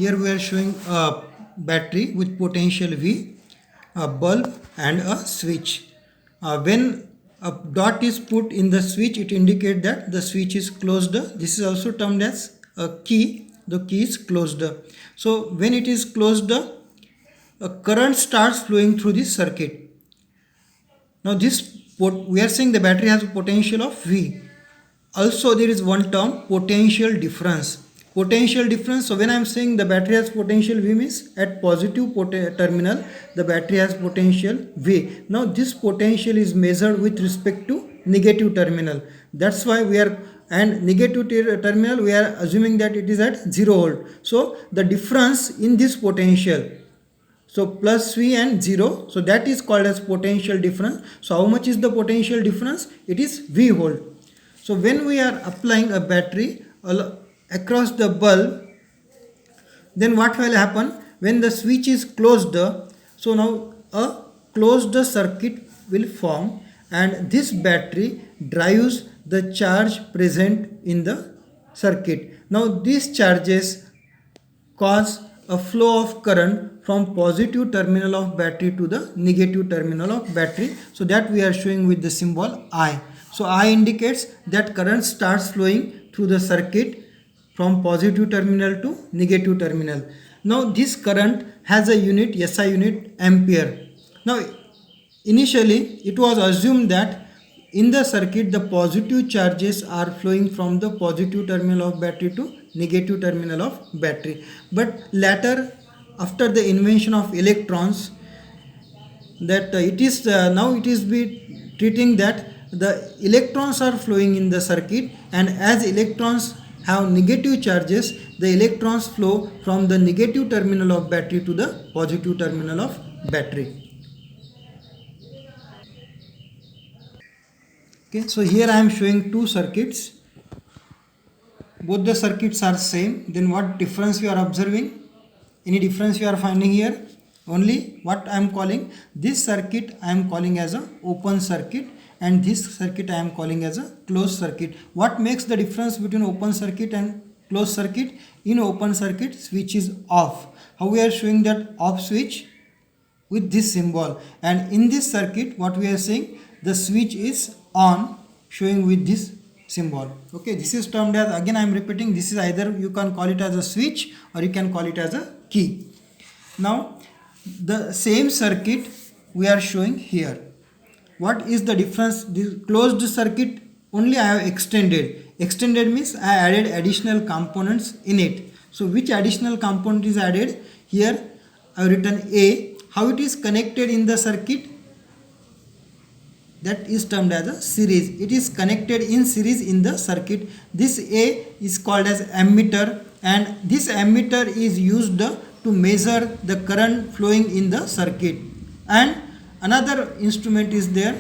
Here we are showing a battery with potential V, a bulb and a switch. When a dot is put in the switch, it indicates that the switch is closed. This is also termed as a key. The key is closed. So when it is closed, a current starts flowing through this circuit. Now we are saying the battery has a potential of V. Also there is one term, potential difference. Potential difference, so when I am saying the battery has potential V means at positive terminal the battery has potential V. Now this potential is measured with respect to negative terminal. That's why we are, and negative terminal we are assuming that it is at 0 volt. So the difference in this potential, so plus V and 0, so that is called as potential difference. So how much is the potential difference? It is V volt. So when we are applying a battery across the bulb, then what will happen? When the switch is closed, so now a closed circuit will form, and this battery drives the charge present in the circuit. Now these charges cause a flow of current from positive terminal of battery to the negative terminal of battery. So that we are showing with the symbol I. So I indicates that current starts flowing through the circuit from positive terminal to negative terminal. Now this current has a unit, SI unit, ampere. Now initially it was assumed that in the circuit the positive charges are flowing from the positive terminal of battery to negative terminal of battery. But later, after the invention of electrons, that it is now it is be treating that the electrons are flowing in the circuit, and as electrons have negative charges, the electrons flow from the negative terminal of battery to the positive terminal of battery. Okay, so here I am showing two circuits. Both the circuits are same. Then what difference you are observing? Any difference you are finding here? Only what I am calling, this circuit I am calling as a open circuit, and this circuit I am calling as a closed circuit. What makes the difference between open circuit and closed circuit? In open circuit, switch is off. How we are showing that off switch? With this symbol. And in this circuit, what we are saying, the switch is on, showing with this symbol. Okay, this is termed as, again I am repeating, this is either you can call it as a switch or you can call it as a key. Now the same circuit we are showing here. What is the difference? This closed circuit only I have extended. Extended means I added additional components in it. So which additional component is added? Here I have written A. How it is connected in the circuit? That is termed as a series. It is connected in series in the circuit. This A is called as ammeter, and this ammeter is used to measure the current flowing in the circuit. And another instrument is there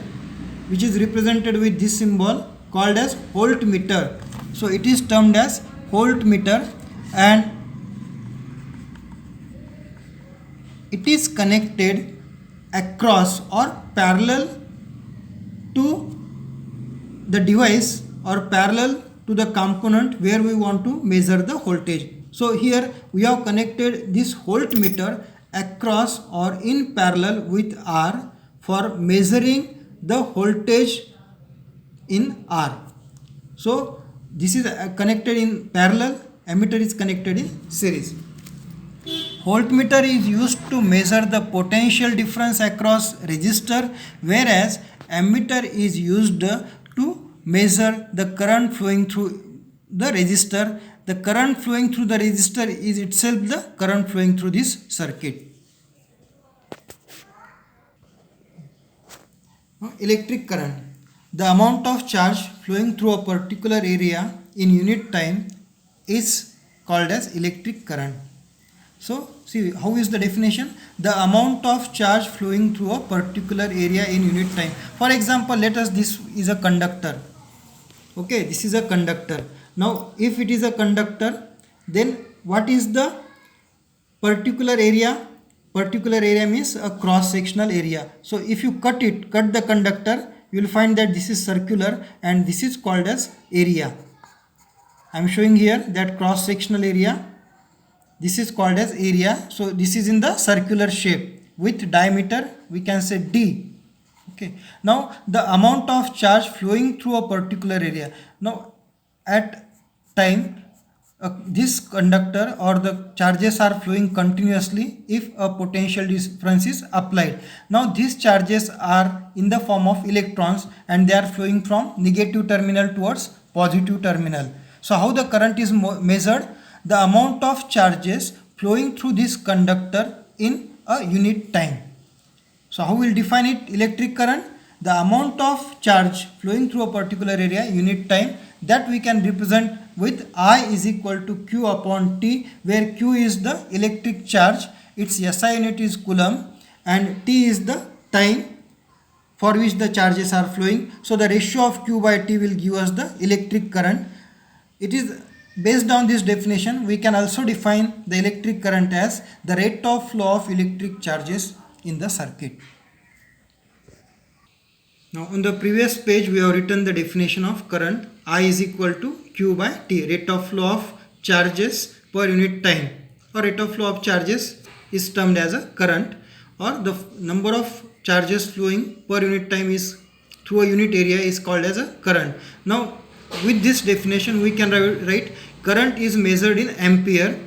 which is represented with this symbol called as voltmeter. So it is termed as voltmeter, and it is connected across or parallel to the device or parallel to the component where we want to measure the voltage. So here we have connected this voltmeter across or in parallel with R for measuring the voltage in R. So this is connected in parallel, ammeter is connected in series. Voltmeter is used to measure the potential difference across resistor, whereas ammeter is used to measure the current flowing through the resistor. The current flowing through the resistor is itself the current flowing through this circuit. Electric current. The amount of charge flowing through a particular area in unit time is called as electric current. So see how is the definition? The amount of charge flowing through a particular area in unit time. For example, let us, this is a conductor. Okay, this is a conductor. Now if it is a conductor, then what is the particular area? Particular area means a cross sectional area. So if you cut the conductor, you will find that this is circular and this is called as area. I am showing here that cross sectional area. this is called as area. So this is in the circular shape with diameter we can say d. Okay, now the amount of charge flowing through a particular area. Now at time this conductor or the charges are flowing continuously if a potential difference is applied. Now these charges are in the form of electrons and they are flowing from negative terminal towards positive terminal. So how the current is measured? The amount of charges flowing through this conductor in a unit time. So how we'll define it? Electric current, the amount of charge flowing through a particular area unit time, that we can represent with I is equal to Q upon T, where Q is the electric charge, its SI unit is coulomb, and T is the time for which the charges are flowing. So the ratio of Q by T will give us the electric current. It is based on this definition, we can also define the electric current as the rate of flow of electric charges in the circuit. Now on the previous page we have written the definition of current. I is equal to Q by T, rate of flow of charges per unit time, or rate of flow of charges is termed as a current, or the number of charges flowing per unit time is through a unit area is called as a current. Now with this definition we can write current is measured in ampere,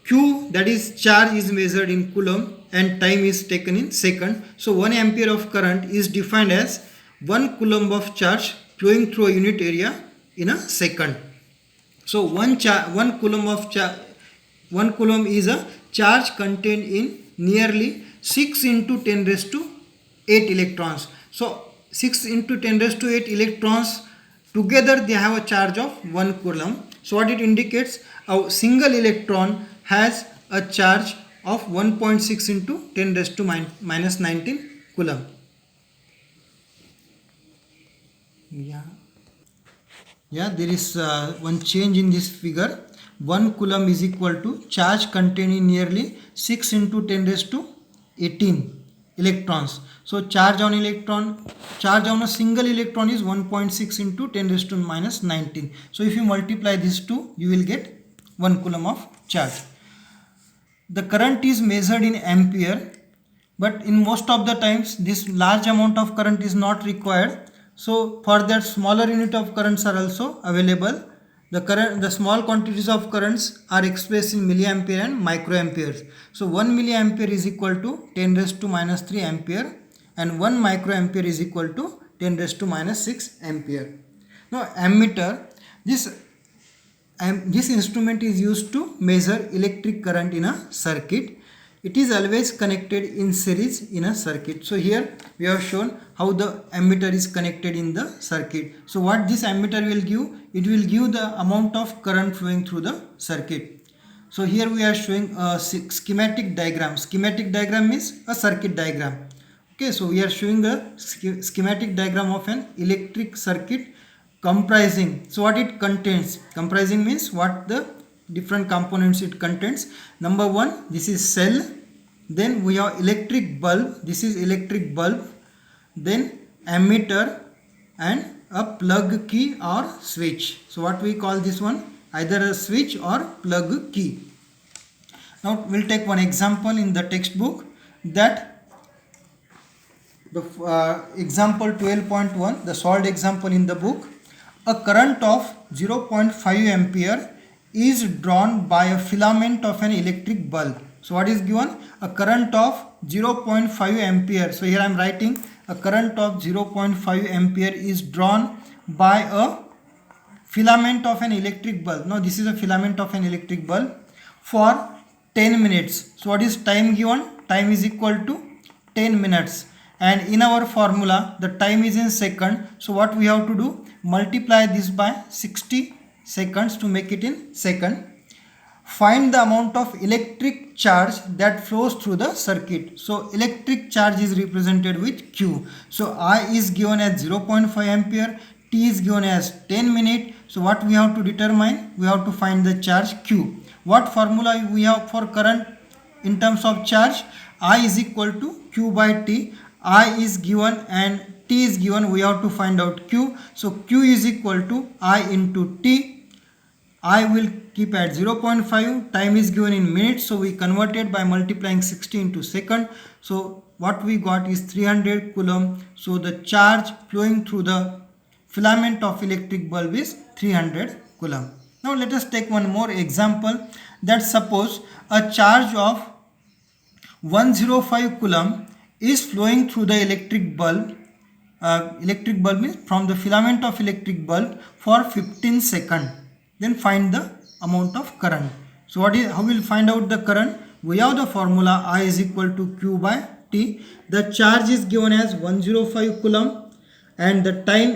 Q, that is charge, is measured in coulomb, and time is taken in second. So 1 ampere of current is defined as 1 coulomb of charge flowing through a unit area in a second. So 1 coulomb is a charge contained in nearly 6 into 10 raised to 8 electrons. So 6 into 10 raised to 8 electrons together they have a charge of 1 coulomb. So what it indicates? A single electron has a charge of 1.6 into 10 raised to minus 19 coulomb. Yeah, there is one change in this figure. 1 coulomb is equal to charge containing nearly 6 into 10 raised to 18 electrons. So charge on a single electron is 1.6 into 10 raised to minus 19. So if you multiply these two, you will get 1 coulomb of charge. The current is measured in ampere, but in most of the times this large amount of current is not required. So for that smaller unit of currents are also available. The small quantities of currents are expressed in milliampere and microamperes. So 1 milliampere is equal to 10 raised to minus 3 ampere, and 1 microampere is equal to 10 raised to minus 6 ampere. Now ammeter, this instrument is used to measure electric current in a circuit. It is always connected in series in a circuit. So here we have shown how the ammeter is connected in the circuit. So what this ammeter will give? It will give the amount of current flowing through the circuit. So here we are showing a schematic diagram. Schematic diagram means a circuit diagram. Okay, so we are showing a schematic diagram of an electric circuit comprising. So what it contains? Comprising means what the different components it contains. Number 1, this is cell. Then we have electric bulb. This is electric bulb. Then ammeter and a plug key or switch. So what we call this one? Either a switch or plug key. Now we'll take one example in the textbook, that the example 12.1, the solved example in the book. A current of 0.5 ampere is drawn by a filament of an electric bulb. So what is given? A current of 0.5 ampere. So here I am writing a current of 0.5 ampere is drawn by a filament of an electric bulb. Now this is a filament of an electric bulb for 10 minutes. So what is time given? Time is equal to 10 minutes. And in our formula, the time is in second. So what we have to do? Multiply this by 60 seconds to make it in second. Find the amount of electric charge that flows through the circuit. So electric charge is represented with Q. So I is given as 0.5 ampere, T is given as 10 minutes. So what we have to determine? We have to find the charge Q. What formula we have for current in terms of charge? I is equal to Q by T. I is given and T is given. We have to find out Q. So Q is equal to I into T. I will keep at 0.5. Time is given in minutes, so we converted by multiplying 60 into second. So what we got is 300 coulomb. So the charge flowing through the filament of electric bulb is 300 coulomb. Now let us take one more example. That suppose a charge of 105 coulomb is flowing through the electric bulb. Electric bulb means from the filament of electric bulb for 15 seconds. Then find the amount of current. So how we will find out the current? We have the formula I is equal to Q by T. The charge is given as 105 coulomb and the time